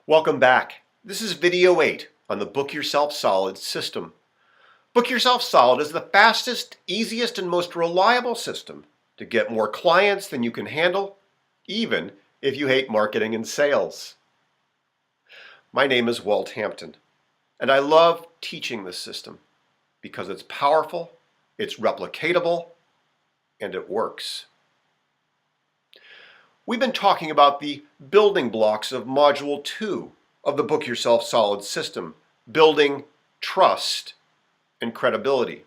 Welcome back. This is video 8 on the Book Yourself Solid system. Book Yourself Solid is the fastest, easiest, and most reliable system to get more clients than you can handle, even if you hate marketing and sales. My name is Walt Hampton, and I love teaching this system because it's powerful, it's replicatable, and it works. We've been talking about the building blocks of Module 2 of the Book Yourself Solid system, building trust and credibility.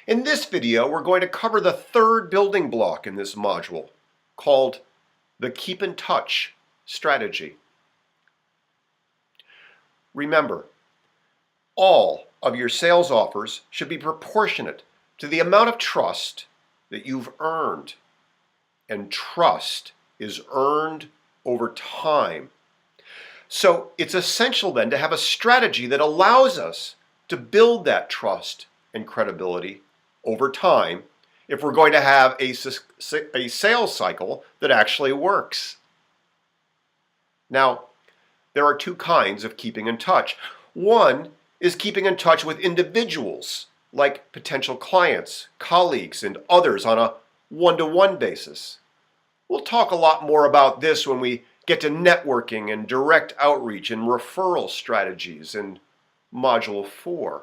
In this video, we're going to cover the third building block in this module, called the Keep in Touch strategy. Remember, all of your sales offers should be proportionate to the amount of trust that you've earned. And trust is earned over time. So it's essential then to have a strategy that allows us to build that trust and credibility over time if we're going to have a sales cycle that actually works. Now, there are two kinds of keeping in touch. One is keeping in touch with individuals, like potential clients, colleagues, and others on a one-to-one basis. We'll talk a lot more about this when we get to networking and direct outreach and referral strategies in Module 4.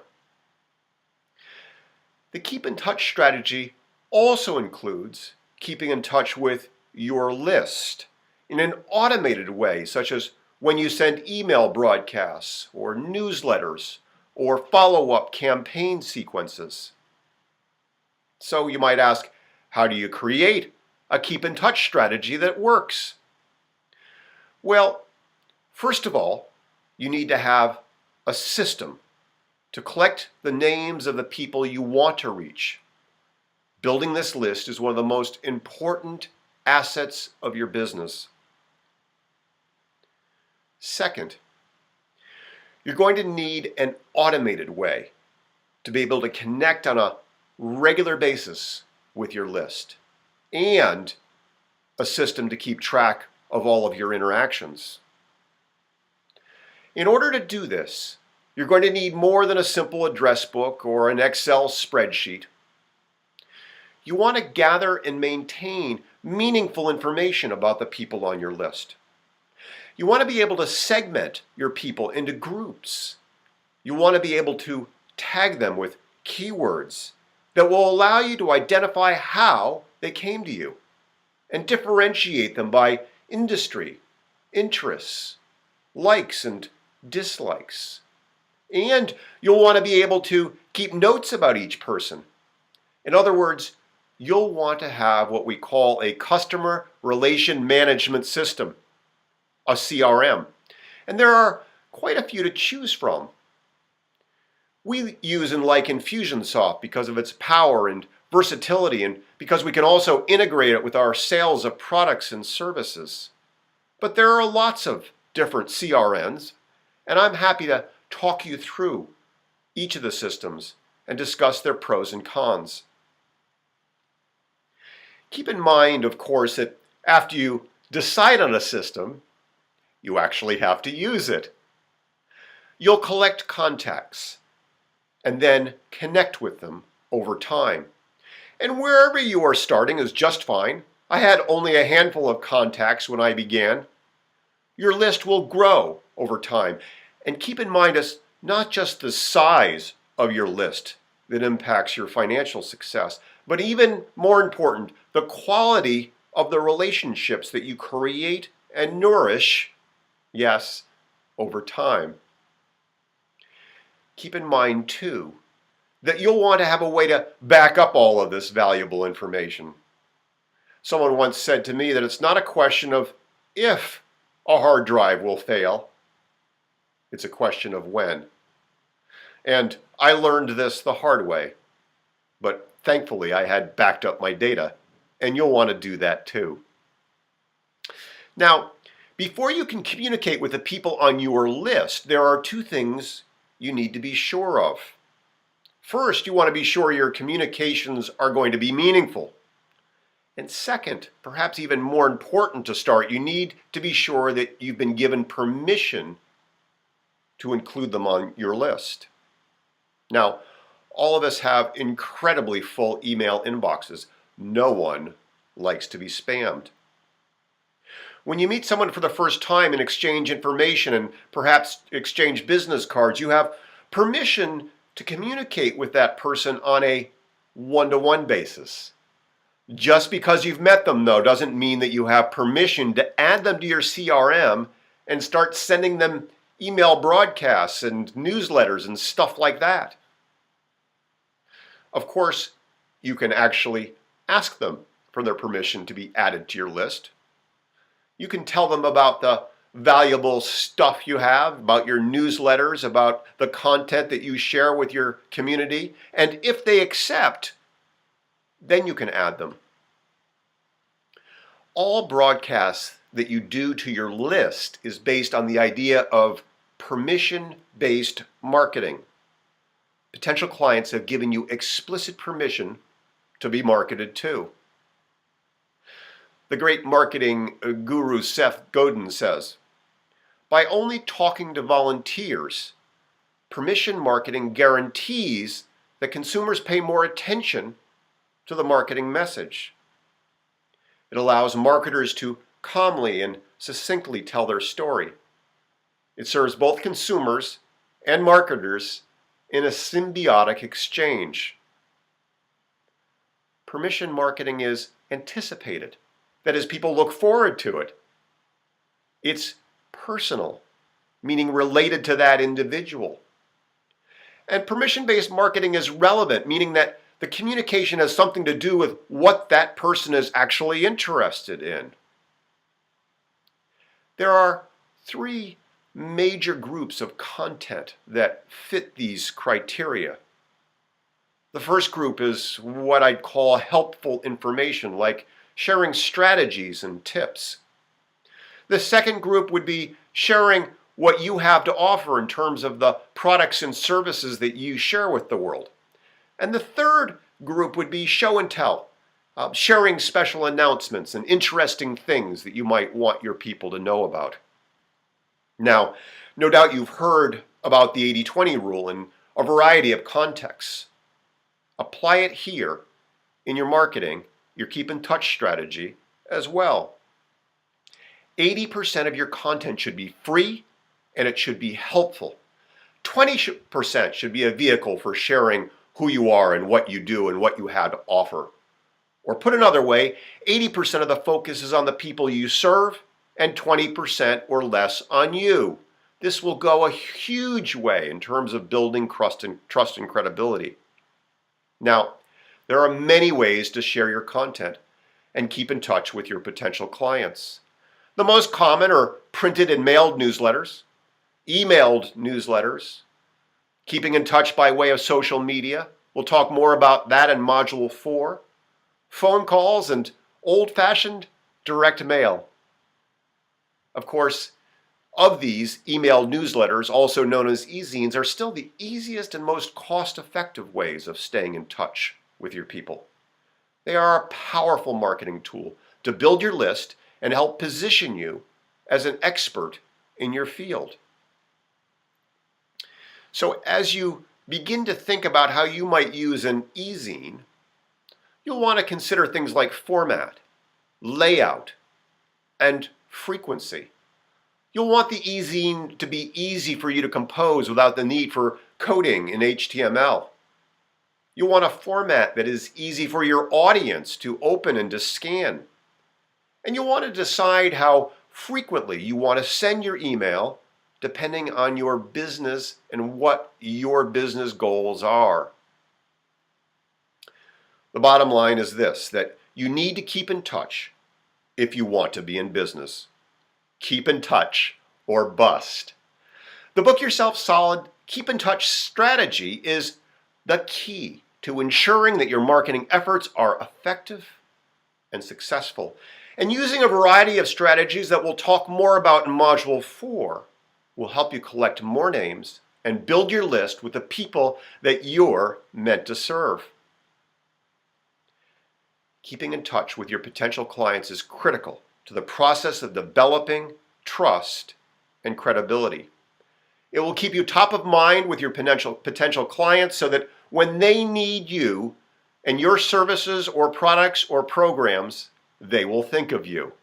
The Keep in Touch strategy also includes keeping in touch with your list in an automated way, such as when you send email broadcasts or newsletters or follow-up campaign sequences. So you might ask, how do you create a keep in touch strategy that works? Well, first of all, you need to have a system to collect the names of the people you want to reach. Building this list is one of the most important assets of your business. Second, you're going to need an automated way to be able to connect on a regular basis with your list, and a system to keep track of all of your interactions. In order to do this, you're going to need more than a simple address book or an Excel spreadsheet. You want to gather and maintain meaningful information about the people on your list. You want to be able to segment your people into groups. You want to be able to tag them with keywords that will allow you to identify how they came to you and differentiate them by industry, interests, likes and dislikes. And you'll want to be able to keep notes about each person. In other words, you'll want to have what we call a customer relation management system, a CRM. And there are quite a few to choose from. We use and like Infusionsoft because of its power and versatility, and because we can also integrate it with our sales of products and services. But there are lots of different CRMs, and I'm happy to talk you through each of the systems and discuss their pros and cons. Keep in mind, of course, that after you decide on a system, you actually have to use it. You'll collect contacts and then connect with them over time. And wherever you are starting is just fine. I had only a handful of contacts when I began. Your list will grow over time. And keep in mind, it's not just the size of your list that impacts your financial success, but even more important, the quality of the relationships that you create and nourish, yes, over time. Keep in mind, too, that you'll want to have a way to back up all of this valuable information. Someone once said to me that it's not a question of if a hard drive will fail, it's a question of when. And I learned this the hard way, but thankfully I had backed up my data, and you'll want to do that too. Now, before you can communicate with the people on your list, there are two things you need to be sure of. First, you want to be sure your communications are going to be meaningful. And second, perhaps even more important to start, you need to be sure that you've been given permission to include them on your list. Now, all of us have incredibly full email inboxes. No one likes to be spammed. When you meet someone for the first time and exchange information and perhaps exchange business cards, you have permission to communicate with that person on a one-to-one basis. Just because you've met them, though, doesn't mean that you have permission to add them to your CRM and start sending them email broadcasts and newsletters and stuff like that. Of course, you can actually ask them for their permission to be added to your list. You can tell them about the valuable stuff you have, about your newsletters, about the content that you share with your community, and if they accept, then you can add them. All broadcasts that you do to your list is based on the idea of permission-based marketing. Potential clients have given you explicit permission to be marketed to. The great marketing guru Seth Godin says, by only talking to volunteers, permission marketing guarantees that consumers pay more attention to the marketing message. It allows marketers to calmly and succinctly tell their story. It serves both consumers and marketers in a symbiotic exchange. Permission marketing is anticipated. That is, people look forward to it. It's personal, meaning related to that individual. And permission-based marketing is relevant, meaning that the communication has something to do with what that person is actually interested in. There are three major groups of content that fit these criteria. The first group is what I'd call helpful information, like sharing strategies and tips. The second group would be sharing what you have to offer in terms of the products and services that you share with the world. And the third group would be show and tell, sharing special announcements and interesting things that you might want your people to know about. Now, no doubt you've heard about the 80-20 rule in a variety of contexts. Apply it here in your marketing, your keep in touch strategy as well. 80% of your content should be free and it should be helpful. 20% should be a vehicle for sharing who you are and what you do and what you have to offer. Or put another way, 80% of the focus is on the people you serve and 20% or less on you. This will go a huge way in terms of building trust and credibility. Now, there are many ways to share your content and keep in touch with your potential clients. The most common are printed and mailed newsletters, emailed newsletters, keeping in touch by way of social media. We'll talk more about that in Module 4. Phone calls and old-fashioned direct mail. Of course, of these, emailed newsletters, also known as e-zines, are still the easiest and most cost-effective ways of staying in touch with your people. They are a powerful marketing tool to build your list and help position you as an expert in your field. So as you begin to think about how you might use an e-zine, you'll want to consider things like format, layout, and frequency. You'll want the e-zine to be easy for you to compose without the need for coding in HTML. You want a format that is easy for your audience to open and to scan. And you'll want to decide how frequently you want to send your email depending on your business and what your business goals are. The bottom line is this, that you need to keep in touch if you want to be in business. Keep in touch or bust. The Book Yourself Solid Keep in Touch strategy is the key to ensuring that your marketing efforts are effective and successful. And using a variety of strategies that we'll talk more about in Module 4 will help you collect more names and build your list with the people that you're meant to serve. Keeping in touch with your potential clients is critical to the process of developing trust and credibility. It will keep you top of mind with your potential clients so that when they need you and your services or products or programs, they will think of you.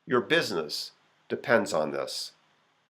Your business depends on this.